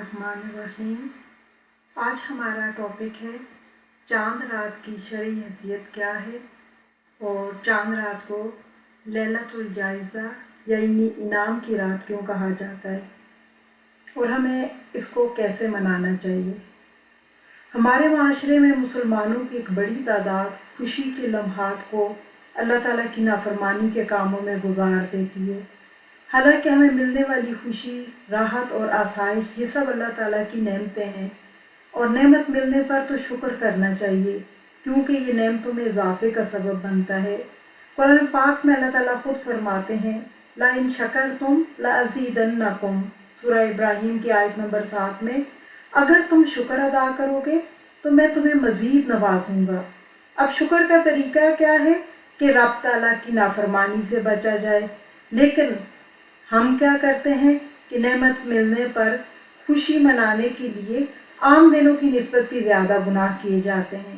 बिस्मिल्लाहिर्रहमानिर्रहीम। आज हमारा टॉपिक है चांद रात की शरई हैसियत क्या है और चांद रात को लैलतुल जायज़ा यानी इनाम की रात क्यों कहा जाता है और हमें इसको कैसे मनाना चाहिए। हमारे माशरे में मुसलमानों की एक बड़ी तादाद खुशी के लम्हात को अल्लाह ताला की नाफरमानी के कामों में गुजार देती है। हालांकि हमें मिलने वाली खुशी, राहत और आसाइश ये सब अल्लाह ताला की नेमतें हैं और नेमत मिलने पर तो शुक्र करना चाहिए क्योंकि ये नेमतों में इजाफे का सबब बनता है। कुरान पाक में अल्लाह ताला खुद फरमाते हैं ला इन शकरतुम ला अज़ीदन्नकुम, सूरह इब्राहिम की आयत नंबर 7 में, अगर तुम शुक्र अदा करोगे तो मैं तुम्हें मज़ीद नवाजूंगा। अब शुक्र का तरीका क्या है कि रब ताला की नाफरमानी से बचा जाए, लेकिन हम क्या करते हैं कि नेमत मिलने पर खुशी मनाने के लिए आम दिनों की निस्बत भी ज़्यादा गुनाह किए जाते हैं।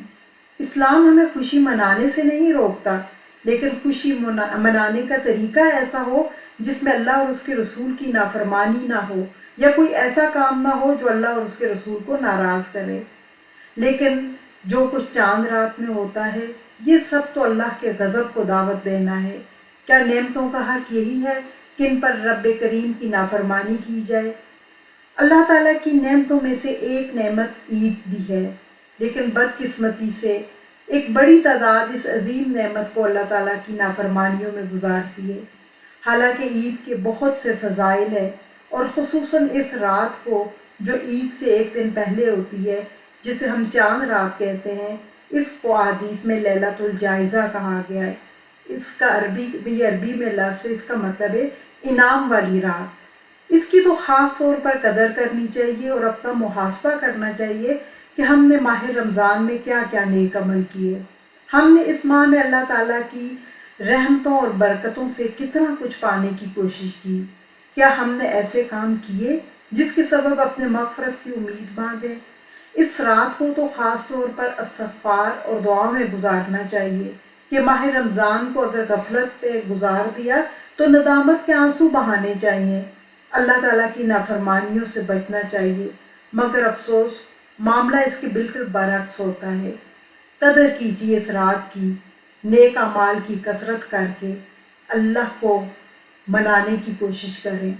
इस्लाम हमें खुशी मनाने से नहीं रोकता, लेकिन खुशी मनाने का तरीका ऐसा हो जिसमें अल्लाह और उसके रसूल की नाफरमानी ना हो या कोई ऐसा काम ना हो जो अल्लाह और उसके रसूल को नाराज़ करे। लेकिन जो कुछ चांद रात में होता है ये सब तो अल्लाह के गज़ब को दावत देना है। क्या नेमतों का हक यही है कि इन पर रब करीम की नाफरमानी की जाए? अल्लाह ताला की नेमतों में से एक नेमत ईद भी है, लेकिन बदकिस्मती से एक बड़ी तादाद इस अजीम नेमत को अल्लाह ताला की नाफरमानियों में गुजारती है। हालांकि ईद के बहुत से फ़ज़ाइल है और ख़ुसूसन इस रात को जो ईद से एक दिन पहले होती है जिसे हम चांद रात कहते हैं, इसको हदीस में लैलतुल जायज़ा कहा गया है। इसका अरबी में लफ्ज़, इसका मतलब है इनाम वाली रात। इसकी तो ख़ास तौर पर कदर करनी चाहिए और अपना मुहासबा करना चाहिए कि हमने माह रमज़ान में क्या क्या नेक अमल किए। हमने इस माह में अल्लाह ताला की रहमतों और बरकतों से कितना कुछ पाने की कोशिश की। क्या हमने ऐसे काम किए जिसके सबब अपने मग़फ़िरत की उम्मीद बांधे? इस रात को तो ख़ास तौर पर इस्तग़फ़ार और दुआ में गुजारना चाहिए कि माह रमज़ान को अगर गफलत पे गुजार दिया तो नदामत के आंसू बहाने चाहिए, अल्लाह ताला की नाफरमानियों से बचना चाहिए। मगर अफसोस मामला इसके बिल्कुल बरअक्स होता है। कदर कीजिए इस रात की, नेक अमाल की कसरत करके अल्लाह को मनाने की कोशिश करें।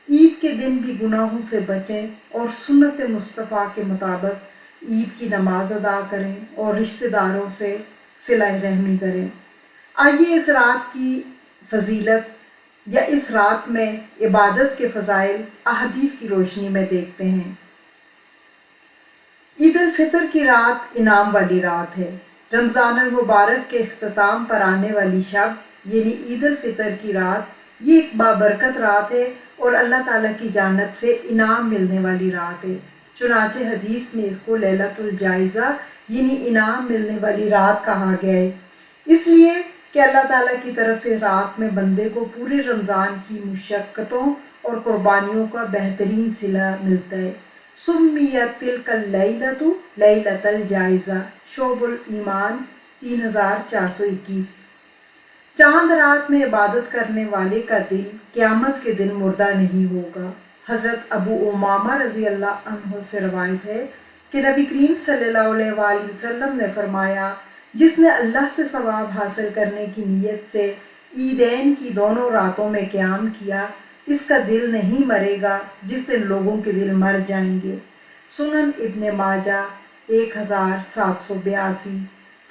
ईद के दिन भी गुनाहों से बचें और सुन्नत मुस्तफ़ा के मुताबिक ईद की नमाज अदा करें और रिश्तेदारों से सिलाए रहमी करें। आइए इस रात की फजीलत या इस रात में इबादत के फ़ज़ाइल अहदीस की रोशनी में देखते हैं। ईद अल फितर की रात इनाम वाली रात है। रमज़ान अल मुबारक के इख्तिताम पर आने वाली शब यानी ईद अल फितर की रात, ये एक बाबरकत रात है और अल्लाह ताला की जानिब से इनाम मिलने वाली रात है। चुनाचे हदीस में इसको लैलतुल जायज़ा यानी इनाम मिलने वाली रात कहा गया है, इसलिए कि अल्लाह ताला की तरफ से रात में बंदे को पूरे रमज़ान की मुशक्क़तों और कुर्बानियों का बेहतरीन सिला मिलता है। सुम्मियत तिलकल लैलतु लैलतल जायज़ा, शोबुल ईमान 3421। चांद रात में इबादत करने वाले का दिल क़यामत के दिन मुर्दा नहीं होगा। हज़रत अबू उमामा रज़ी अल्लाह अन्हु से रवायत है कि नबी करीम सल्लल्लाहु अलैहि वसल्लम ने फरमाया, जिसने अल्लाह से सवाब हासिल करने की नीयत से ईदैन की दोनों रातों में क़याम किया, इसका दिल नहीं मरेगा जिस दिन लोगों के दिल मर जाएंगे। सुनन इब्ने माजा 1782,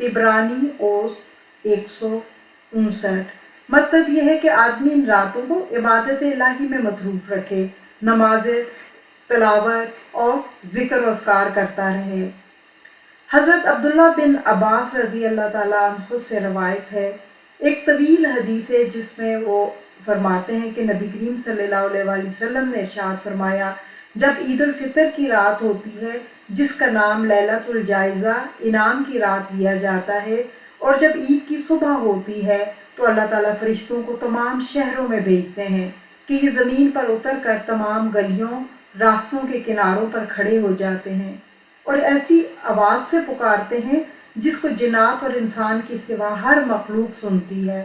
तिबरानी ओस 159। मतलब यह है कि आदमी इन रातों को इबादत इलाही में मसरूफ़ रखे, नमाज, तलावत और ज़िक्र व अस्कार करता रहे। हज़रत अब्दुल्ला बिन अब्बास रज़ी अल्लाह ताला अन्हु से रवायत है, एक तवील हदीस है जिसमें वो फरमाते हैं कि नबी करीम सल्लल्लाहु अलैहि वसल्लम ने इरशाद फरमाया, जब ईद उल फितर की रात होती है जिसका नाम लैलतुल जायज़ा इनाम की रात लिया जाता है और जब ईद की सुबह होती है तो अल्लाह ताला फरिश्तों को तमाम शहरों में भेजते हैं कि ये ज़मीन पर उतर कर तमाम गलियों, रास्तों के किनारों पर खड़े हो जाते हैं और ऐसी आवाज़ से पुकारते हैं जिसको जिन्नात और इंसान के सिवा हर मखलूक सुनती है।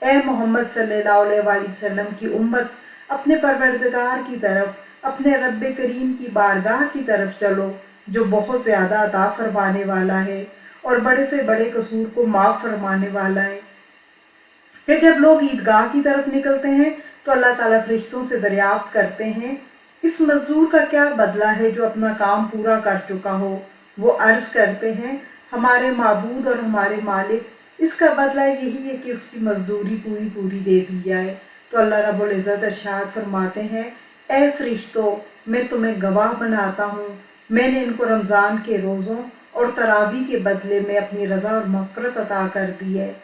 ए मोहम्मद सल्लल्लाहु अलैहि वसल्लम की उम्मत, अपने परवरदिगार की तरफ अपने रब करीम की बारगाह की तरफ चलो जो बहुत ज़्यादा अता फरमाने वाला है और बड़े से बड़े कसूर को माफ़ फरमाने वाला है। फिर जब लोग ईदगाह की तरफ निकलते हैं तो अल्लाह ताला फरिश्तों से दरियाफ्त करते हैं, इस मजदूर का क्या बदला है जो अपना काम पूरा कर चुका हो। वो अर्ज करते हैं, हमारे माबूद और हमारे मालिक, इसका बदला यही है कि उसकी मजदूरी पूरी पूरी दे दी जाए। तो अल्लाह रब्बुल इज़्ज़त इरशाद फरमाते हैं, ए फरिश्तों, मैं तुम्हें गवाह बनाता हूँ, मैंने इनको रमज़ान के रोज़ों और तरावी के बदले में अपनी रज़ा और मग़फ़िरत अता कर दी है।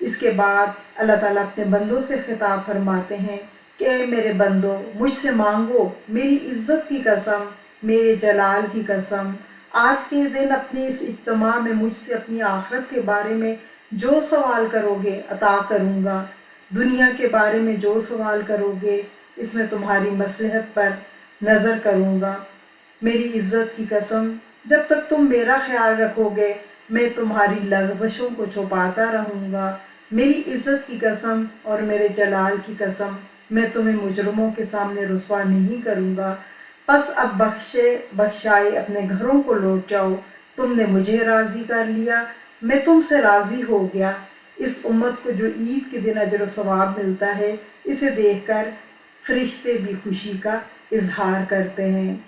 इसके बाद अल्लाह ताला अपने बंदों से खिताब फरमाते हैं कि मेरे बंदो, मुझसे मांगो, मेरी इज़्ज़त की कसम, मेरे जलाल की कसम, आज के दिन अपने इस इज्तिमा में मुझसे अपनी आखिरत के बारे में जो सवाल करोगे अता करूँगा। दुनिया के बारे में जो सवाल करोगे इसमें तुम्हारी मसलहत पर नज़र करूँगा। मेरी इज़्ज़त की कसम, जब तक तुम मेरा ख्याल रखोगे मैं तुम्हारी लग़ज़शों को छुपाता रहूँगा। मेरी इज़्ज़त की कसम और मेरे जलाल की कसम, मैं तुम्हें मुजरमों के सामने रुसवा नहीं करूँगा। बस अब बख्शाए अपने घरों को लौट जाओ, तुमने मुझे राज़ी कर लिया, मैं तुमसे राज़ी हो गया। इस उम्मत को जो ईद के दिन अजर व सवाब मिलता है, इसे देखकर फरिश्ते भी खुशी का इजहार करते हैं।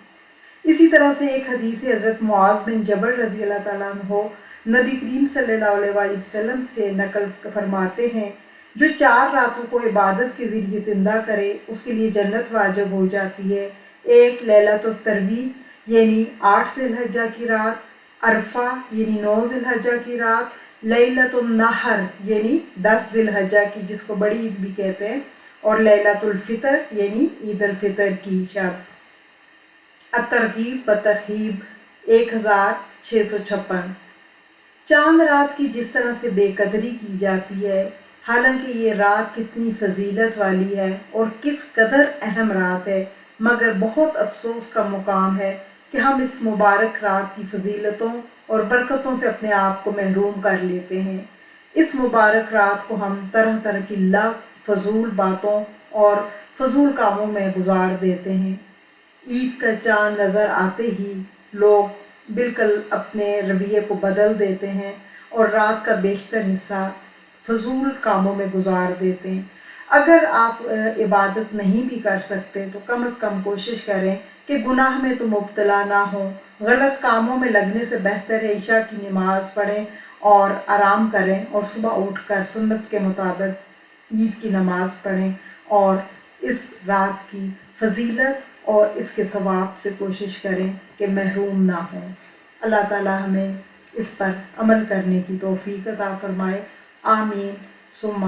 इसी तरह से एक हदीस हज़रत मुआज़ बिन जबल रज़ी अल्लाह ताला अन्हो नबी करीम सल्लल्लाहु अलैहि वसल्लम से नकल फरमाते हैं, जो 4 रातों को इबादत के ज़रिए ज़िंदा करे उसके लिए जन्नत वाजिब हो जाती है। एक लैलतुल तरवी यानी 8 ज़िलहज्जा की रात, अरफा यानी 9 ज़िलहज्जा की रात, लैलतुल नहर यानी 10 ज़िलहज्जा की जिसको बड़ी ईद भी कहते हैं, और लैलतुल फ़ितर यानी ईद अल फ़ितर की शब। अतरगीब बतरहीब 1656। चांद रात की जिस तरह से बेकदरी की जाती है, हालांकि ये रात कितनी फजीलत वाली है और किस कदर अहम रात है, मगर बहुत अफसोस का मुकाम है कि हम इस मुबारक रात की फजीलतों और बरकतों से अपने आप को महरूम कर लेते हैं। इस मुबारक रात को हम तरह तरह की लव फजूल बातों और फजूल कामों में गुजार देते हैं। ईद का चाँद नज़र आते ही लोग बिल्कुल अपने रवैये को बदल देते हैं और रात का बेशतर हिस्सा फजूल कामों में गुजार देते हैं। अगर आप इबादत नहीं भी कर सकते तो कम से कम कोशिश करें कि गुनाह में तो मुब्तला ना हो। गलत कामों में लगने से बेहतर है ईशा की नमाज़ पढ़ें और आराम करें और सुबह उठकर सुन्नत के मुताबिक ईद की नमाज़ पढ़ें और इस रात की फजीलत और इसके सवाब से कोशिश करें कि महरूम ना हों। अल्लाह ताला हमें इस पर अमल करने की तौफीक अता फरमाए। आमीन सुम्मा